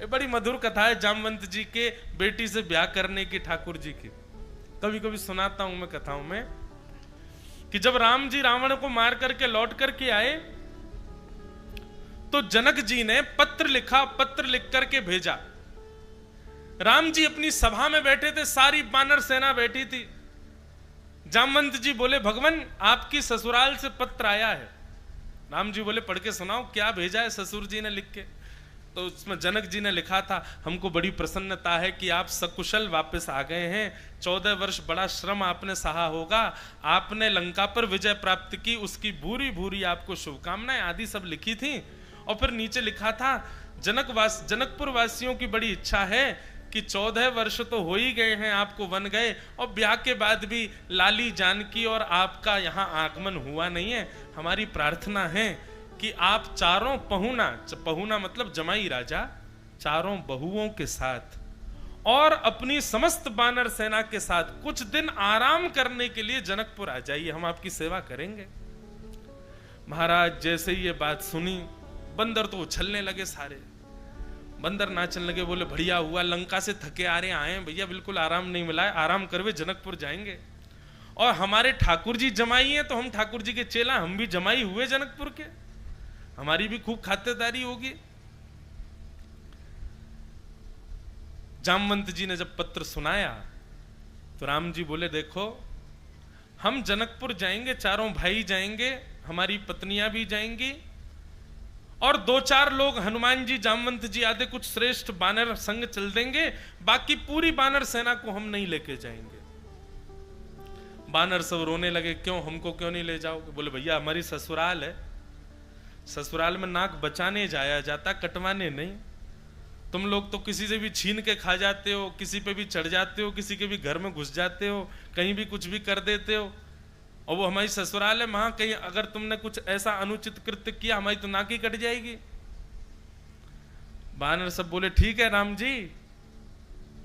ये बड़ी मधुर कथा है जामवंत जी के बेटी से ब्याह करने की, ठाकुर जी की। कभी कभी सुनाता हूं मैं कथाओं में कि जब राम जी रावण को मार करके लौट करके आए तो जनक जी ने पत्र लिखा, पत्र लिख करके भेजा। राम जी अपनी सभा में बैठे थे, सारी वानर सेना बैठी थी। जामवंत जी बोले, भगवान आपकी ससुराल से पत्र आया है। राम जी बोले, पढ़ के सुनाओ, क्या भेजा है ससुर जी ने लिख के। तो उसमें जनक जी ने लिखा था, हमको बड़ी प्रसन्नता है कि आप सकुशल वापस आ गए हैं। 14 वर्ष बड़ा श्रम आपने सहा होगा, आपने लंका पर विजय प्राप्त की, उसकी भूरी भूरी आपको शुभकामनाएं आदि सब लिखी थी। और फिर नीचे लिखा था, जनकपुर वासियों की बड़ी इच्छा है कि 14 वर्ष तो हो ही गए हैं, आपको वन गए, और ब्याह के बाद भी लाली जानकी और आपका यहाँ आगमन हुआ नहीं है। हमारी प्रार्थना है कि आप चारों पहुना मतलब जमाई राजा, चारों बहुओं के साथ और अपनी समस्त वानर सेना के साथ कुछ दिन आराम करने के लिए जनकपुर आ जाइए, हम आपकी सेवा करेंगे। महाराज जैसे ही ये बात सुनी, बंदर तो उछलने लगे, सारे बंदर नाचने लगे, बोले बढ़िया हुआ, लंका से थके आ रहे आए हैं भैया, बिल्कुल आराम नहीं मिला है, आराम करवे जनकपुर जाएंगे। और हमारे ठाकुर जी जमाई हैं तो हम ठाकुर जी के चेला, हम भी जमाई हुए जनकपुर के, हमारी भी खूब खातिरदारी होगी। जामवंत जी ने जब पत्र सुनाया तो राम जी बोले, देखो हम जनकपुर जाएंगे, चारों भाई जाएंगे, हमारी पत्नियां भी जाएंगी, और 2-4 लोग हनुमान जी, जामवंत जी आदि कुछ श्रेष्ठ बानर संग चल देंगे, बाकी पूरी बानर सेना को हम नहीं लेके जाएंगे। बानर सब रोने लगे, क्यों, हमको क्यों नहीं ले जाओगे? बोले भैया हमारी ससुराल है, ससुराल में नाक बचाने जाया जाता, कटवाने नहीं। तुम लोग तो किसी से भी छीन के खा जाते हो, किसी पे भी चढ़ जाते हो, किसी के भी घर में घुस जाते हो, कहीं भी कुछ भी कर देते हो, और वो हमारी ससुराल है, वहां कहीं अगर तुमने कुछ ऐसा अनुचित कृत्य किया, हमारी तो नाक ही कट जाएगी। बानर सब बोले, ठीक है राम जी,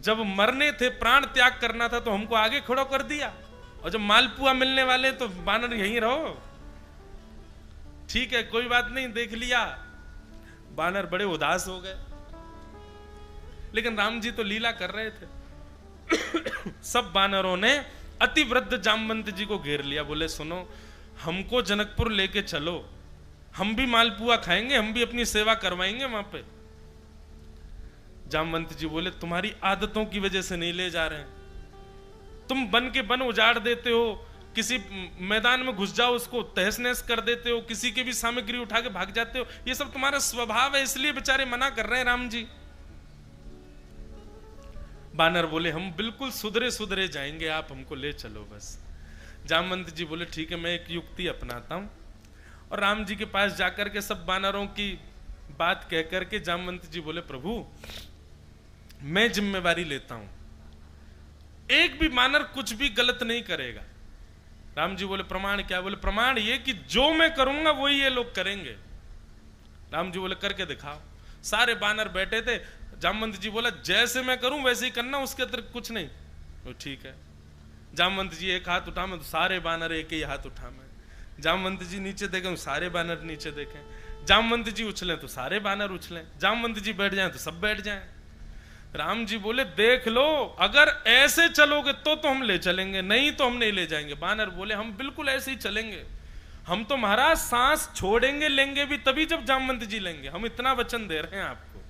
जब मरने थे, प्राण त्याग करना था तो हमको आगे खड़ो कर दिया, और जब मालपुआ मिलने वाले तो बानर यहीं रहो। ठीक है, कोई बात नहीं, देख लिया। बानर बड़े उदास हो गए, लेकिन राम जी तो लीला कर रहे थे। सब बानरों ने अति वृद्ध जामवंत जी को घेर लिया, बोले सुनो, हमको जनकपुर लेके चलो, हम भी मालपुआ खाएंगे, हम भी अपनी सेवा करवाएंगे वहां पे। जामवंत जी बोले, तुम्हारी आदतों की वजह से नहीं ले जा रहे हैं, तुम बन के बन उजाड़ देते हो, किसी मैदान में घुस जाओ उसको तहस नहस कर देते हो, किसी की भी सामग्री उठा के भाग जाते हो, ये सब तुम्हारा स्वभाव है, इसलिए बेचारे मना कर रहे हैं राम जी। बानर बोले, हम बिल्कुल सुधरे सुधरे जाएंगे, आप हमको ले चलो बस। जामवंत जी बोले, ठीक है, मैं एक युक्ति अपनाता हूं, और राम जी के पास जाकर के सब बानरों की बात कह करके जामवंत जी बोले, प्रभु मैं जिम्मेवारी लेता हूं, एक भी बानर कुछ भी गलत नहीं करेगा। राम जी बोले, प्रमाण क्या? बोले, प्रमाण ये कि जो मैं करूंगा वही ये लोग करेंगे। राम जी बोले, करके दिखाओ। सारे बानर बैठे थे, जामवंत जी बोला, जैसे मैं करूं वैसे ही करना, उसके अतिरिक्त कुछ नहीं। तो ठीक है। जामवंत जी एक हाथ उठा में तो सारे बानर एक ही हाथ उठा में, जामवंत जी नीचे देखें तो सारे बानर नीचे देखें, जामवंत जी उछलें तो सारे बानर उछलें, जामवंत जी बैठ जाएं तो सब बैठ जाएं। राम जी बोले, देख लो, अगर ऐसे चलोगे तो हम ले चलेंगे, नहीं तो हम नहीं ले जाएंगे। बानर बोले, हम बिल्कुल ऐसे ही चलेंगे, हम तो महाराज सांस छोड़ेंगे लेंगे भी तभी जब जामवंत जी लेंगे, हम इतना वचन दे रहे हैं आपको।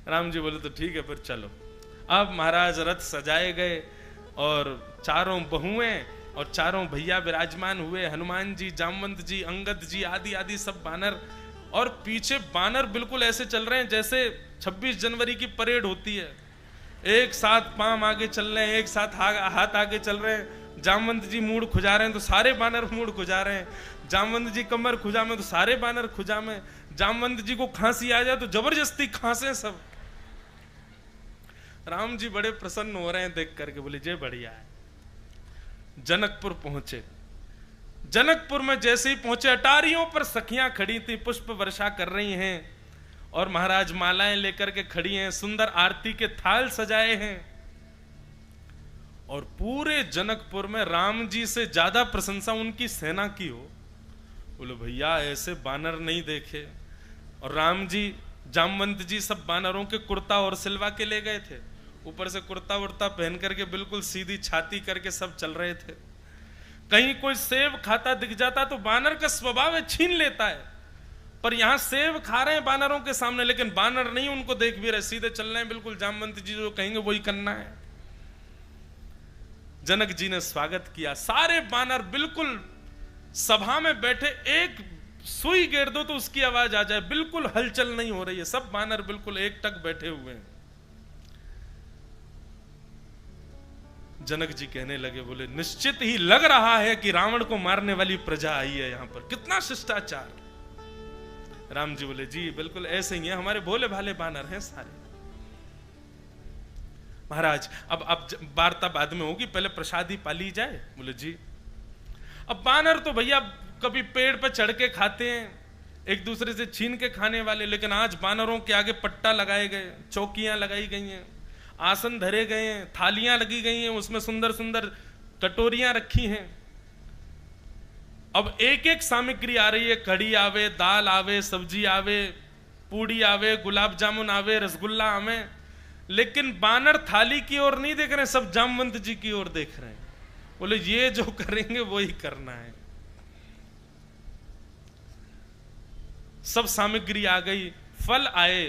राम जी बोले, तो ठीक है, फिर चलो। अब महाराज रथ सजाए गए, और चारों बहुएं और चारों भैया विराजमान हुए, हनुमान जी, जामवंत जी, अंगद जी आदि आदि सब बानर, और पीछे बानर बिल्कुल ऐसे चल रहे हैं जैसे 26 जनवरी की परेड होती है, एक साथ पांव आगे चल रहे हैं, एक साथ हाथ आगे चल रहे हैं। जामवंत जी मूड खुजा रहे हैं तो सारे बानर मूड खुजा रहे हैं, जामवंत जी कमर खुजा में तो सारे बानर खुजा में, जामवंत जी को खांसी आ जाए तो जबरदस्ती खांसे सब। राम जी बड़े प्रसन्न हो रहे हैं देख करके, बोले, जय बढ़िया है। जनकपुर पहुंचे। जनकपुर में जैसे ही पहुंचे, अटारियों पर सखियां खड़ी थी, पुष्प वर्षा कर रही हैं, और महाराज मालाएं लेकर के खड़ी हैं, सुंदर आरती के थाल सजाए हैं, और पूरे जनकपुर में राम जी से ज्यादा प्रशंसा उनकी सेना की हो। बोले, भैया ऐसे बानर नहीं देखे। और राम जी जामवंत जी सब बानरों के कुर्ता और सिलवा के ले गए थे, ऊपर से कुर्ता वुर्ता पहन करके बिल्कुल सीधी छाती करके सब चल रहे थे। कहीं कोई सेब खाता दिख जाता तो बानर का स्वभाव है छीन लेता है, पर यहां सेब खा रहे हैं बानरों के सामने, लेकिन बानर नहीं उनको देख भी रहे, सीधे चल रहे हैं बिल्कुल, जामवंत जी जो कहेंगे वही करना है। जनक जी ने स्वागत किया, सारे बानर बिल्कुल सभा में बैठे, एक सुई गिर दो तो उसकी आवाज आ जाए, बिल्कुल हलचल नहीं हो रही है, सब बानर बिल्कुल एक टक बैठे हुए हैं। जनक जी कहने लगे, बोले निश्चित ही लग रहा है कि रावण को मारने वाली प्रजा आई है यहां पर, कितना शिष्टाचार। राम जी बोले जी बिल्कुल ऐसे ही है, हमारे भोले भाले बानर हैं सारे। महाराज अब वार्ता बाद में होगी, पहले प्रसादी पाली जाए। बोले जी। अब बानर तो भैया कभी पेड़ पर चढ़ के खाते हैं, एक दूसरे से छीन के खाने वाले, लेकिन आज बानरों के आगे पट्टा लगाए गए, चौकियां लगाई गई हैं, आसन धरे गए हैं, थालियां लगी गई हैं, उसमें सुंदर सुंदर कटोरियां रखी हैं। अब एक एक सामग्री आ रही है, कढ़ी आवे, दाल आवे, सब्जी आवे, पूड़ी आवे, गुलाब जामुन आवे, रसगुल्ला आवे, लेकिन बानर थाली की ओर नहीं देख रहे, सब जामवंत जी की ओर देख रहे हैं। बोले ये जो करेंगे वही करना है। सब सामग्री आ गई, फल आए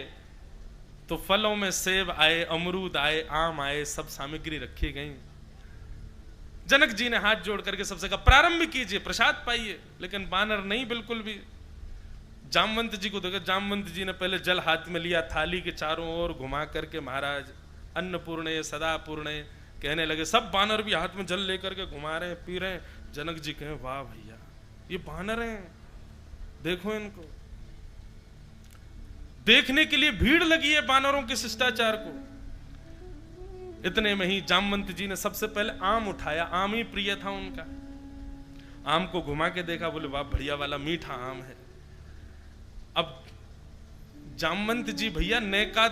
तो फलों में सेब आए, अमरूद आए, आम आए, सब सामग्री रखी गई। जनक जी ने हाथ जोड़ करके सबसे कहा प्रारंभ कीजिए, प्रसाद पाइए, लेकिन बानर नहीं बिल्कुल भी। जामवंत जी को देखा, जामवंत जी ने पहले जल हाथ में लिया, थाली के चारों ओर घुमा करके महाराज अन्नपूर्णे सदा पूर्णे कहने लगे। सब बानर भी हाथ में जल लेकर के घुमा रहे हैं, पी रहे हैं। जनक जी कहे वाह भैया ये बानर हैं, देखो इनको। देखने के लिए भीड़ लगी है बानरों के शिष्टाचार को। इतने में ही जामवंत जी ने सबसे पहले आम उठाया, आम ही प्रिय था उनका। आम को घुमा के देखा, बोले वाह बढ़िया वाला मीठा आम है। अब जामवंत जी भैया नेका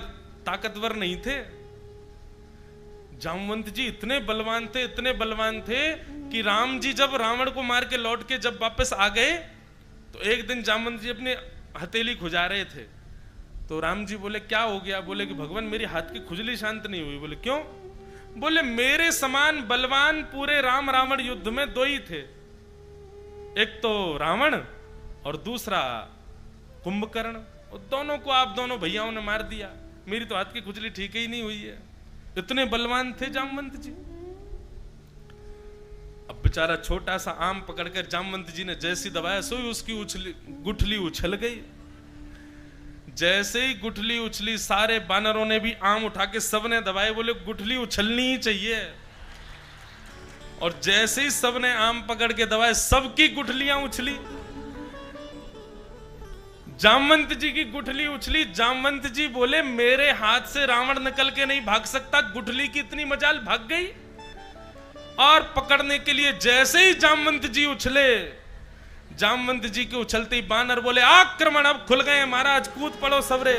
ताकतवर नहीं थे, जामवंत जी इतने बलवान थे, इतने बलवान थे कि राम जी जब रावण को मार के लौट के जब वापस आ गए तो एक दिन जामवंत जी अपनी हथेली खुजा रहे थे, तो राम जी बोले क्या हो गया? बोले कि भगवान मेरी हाथ की खुजली शांत नहीं हुई। बोले क्यों? बोले मेरे समान बलवान पूरे राम रावण युद्ध में दो ही थे, एक तो रावण और दूसरा कुंभकर्ण, और दोनों को आप दोनों भैयाओं ने मार दिया, मेरी तो हाथ की खुजली ठीक ही नहीं हुई है। इतने बलवान थे जामवंत जी। अब बेचारा छोटा सा आम पकड़कर जामवंत जी ने जैसी दबाया सोई उसकी गुठली उछल गई। जैसे ही गुठली उछली सारे बानरों ने भी आम उठा के सबने दबाए, बोले गुठली उछलनी ही चाहिए। और जैसे ही सबने आम पकड़ के दबाए सबकी गुठलियां उछली। जामवंत जी की गुठली उछली। जामवंत जी बोले मेरे हाथ से रावण निकल के नहीं भाग सकता, गुठली की इतनी मजाल भाग गई। और पकड़ने के लिए जैसे ही जामवंत जी उछले, जामवंत जी के उछलते ही बानर बोले आक्रमण, अब खुल गए महाराज, कूद पड़ो सबरे।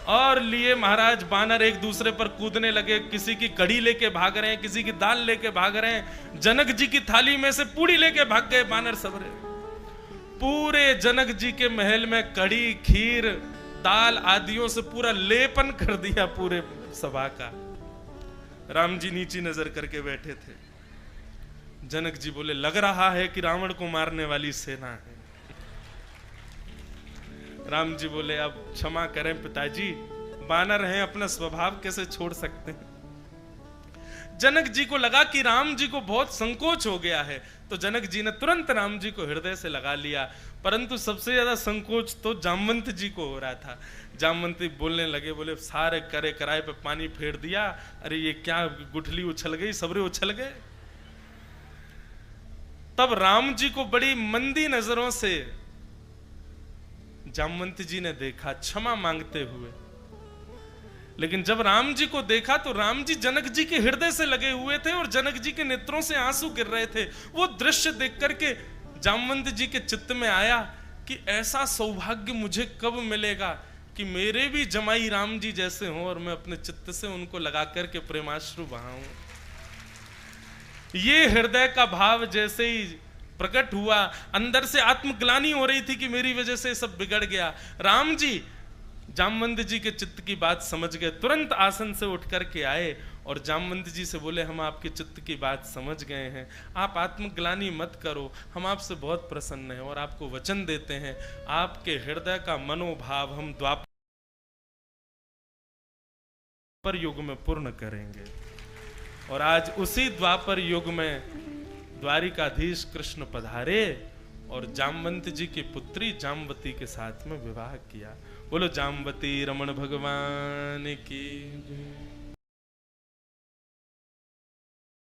और लिए महाराज बानर एक दूसरे पर कूदने लगे, किसी की कढ़ी लेके भाग रहे हैं, किसी की दाल लेके भाग रहे हैं। जनक जी की थाली में से पूड़ी लेके भाग गए बानर सबरे। पूरे जनक जी के महल में कढ़ी, खीर, दाल आदियों से पूरा लेपन कर दिया पूरे सभा का। राम जी नीची नजर करके बैठे थे। जनक जी बोले लग रहा है कि रावण को मारने वाली सेना है। राम जी बोले अब क्षमा करें पिताजी, बानर हैं, अपना स्वभाव कैसे छोड़ सकते हैं। जनक जी को लगा कि राम जी को बहुत संकोच हो गया है, तो जनक जी ने तुरंत राम जी को हृदय से लगा लिया। परंतु सबसे ज्यादा संकोच तो जामवंत जी को हो रहा था। जामवंत जी बोलने लगे, बोले सारे करे कराए पे पानी फेर दिया, अरे ये क्या गुठली उछल गई, सबरे उछल गए। तब राम जी को बड़ी मंदी नजरों से जामवंत जी ने देखा, क्षमा मांगते हुए। लेकिन जब राम जी को देखा तो राम जी जनक जी के हृदय से लगे हुए थे और जनक जी के नेत्रों से आंसू गिर रहे थे। वो दृश्य देख करके जामवंत जी के चित्त में आया कि ऐसा सौभाग्य मुझे कब मिलेगा कि मेरे भी जमाई राम जी जैसे हों और मैं अपने चित्त से उनको लगा करके प्रेमाश्रु बहाऊं। ये हृदय का भाव जैसे ही प्रकट हुआ, अंदर से आत्मग्लानि हो रही थी कि मेरी वजह से सब बिगड़ गया। राम जी जामवंत जी के चित्त की बात समझ गए, तुरंत आसन से उठ करके आए और जामवंत जी से बोले हम आपके चित्त की बात समझ गए हैं, आप आत्मग्लानि मत करो, हम आपसे बहुत प्रसन्न हैं और आपको वचन देते हैं आपके हृदय का मनोभाव हम द्वापर युग में पूर्ण करेंगे। और आज उसी द्वापर युग में द्वारिकाधीश कृष्ण पधारे और जामवंत जी की पुत्री जामवती के साथ में विवाह किया। बोलो जामवती रमण भगवान की।